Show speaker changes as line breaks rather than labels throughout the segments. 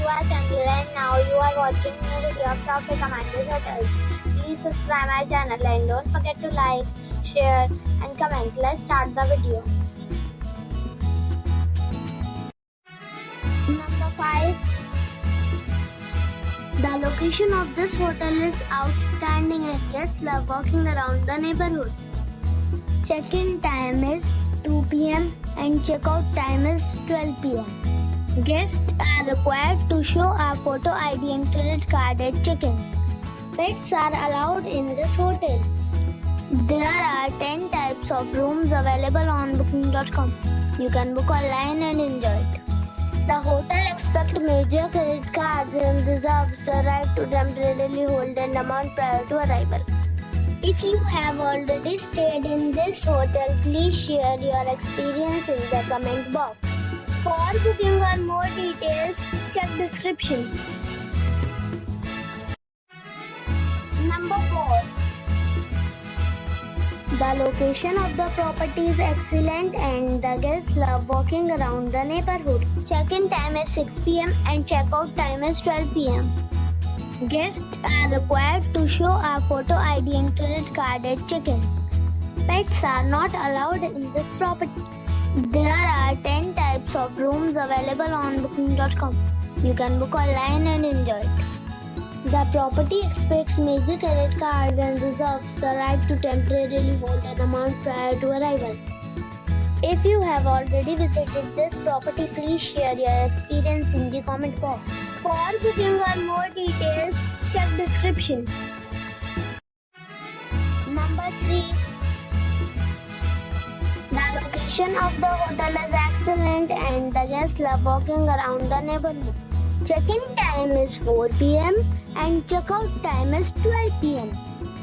our channel and now you are watching new video of top recommended hotels. Please subscribe my channel and don't forget to like, share and comment. Let's start the video. Number 5. The location of this hotel is outstanding and guests love walking around the neighborhood. Check-in time is 2 p.m. and check-out time is 12 p.m. Guests are required to show a photo ID and credit card at check-in. Pets are allowed in this hotel. There are 10 types of rooms available on booking.com. You can book online and enjoy it. The hotel expects major credit cards and reserves the right to temporarily hold an amount prior to arrival. If you have already stayed in this hotel, please share your experience in the comment box. For booking or more details, check description. Number 4. The location of the property is excellent and the guests love walking around the neighborhood. Check-in time is 6 p.m. and check-out time is 12 p.m. Guests are required to show a photo ID and credit card at check-in. Pets are not allowed in this property. There are 10 types of rooms available on booking.com. You can book online and enjoy it. The property expects major credit card and reserves the right to temporarily hold an amount prior to arrival. If you have already visited this property, please share your experience in the comment box. For booking or more details, check description. Number 3. The location of the hotel is excellent and the guests love walking around the neighborhood. Check-in time is 4 p.m. and check-out time is 12 p.m.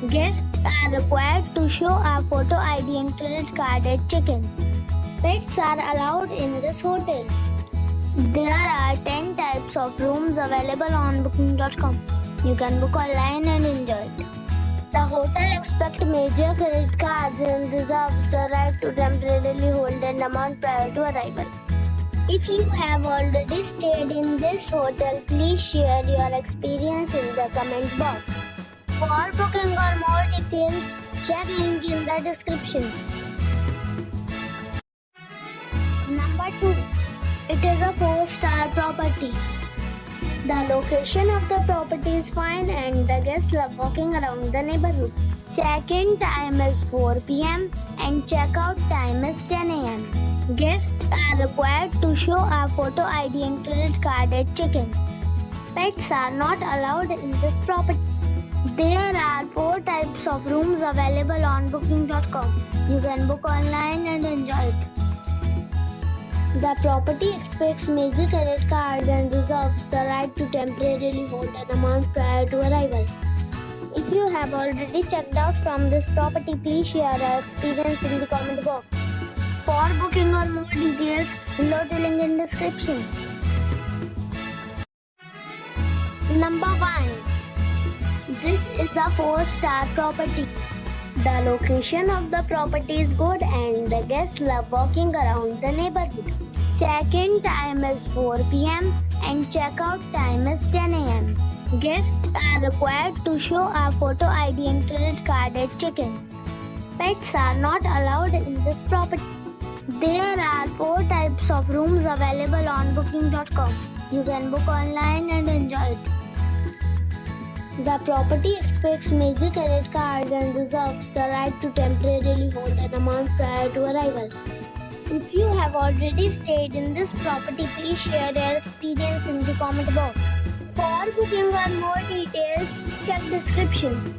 Guests are required to show a photo ID and credit card at check-in. Pets are allowed in this hotel. There are 10 types of rooms available on booking.com. You can book online and enjoy it. The hotel expects major credit cards and reserves the right to temporarily hold an amount prior to arrival. If you have already stayed in this hotel, please share your experience in the comment box. For booking or more details, check link in the description. Number 2. It is a 4-star property. The location of the property is fine and the guests love walking around the neighborhood. Check-in time is 4 p.m. and check-out time is 10 a.m. Guests are required to show a photo ID and credit card at check-in. Pets are not allowed in this property. There are 4 types of rooms available on booking.com. You can book online and enjoy it. The property expects major credit card and reserves the right to temporarily hold an amount prior to arrival. If you have already checked out from this property, please share your experience in the comment box. For booking or more details, below the link in description. Number 1. This is a 4-star property. The location of the property is good and the guests love walking around the neighborhood. Check-in time is 4 p.m. and check-out time is 10 a.m. Guests are required to show a photo ID and credit card at check-in. Pets are not allowed in this property. There are 4 types of rooms available on booking.com. You can book online and enjoy it. The property expects major credit card and reserves the right to temporarily hold an amount prior to arrival. If you have already stayed in this property, please share your experience in the comment box. For booking or more details, check description.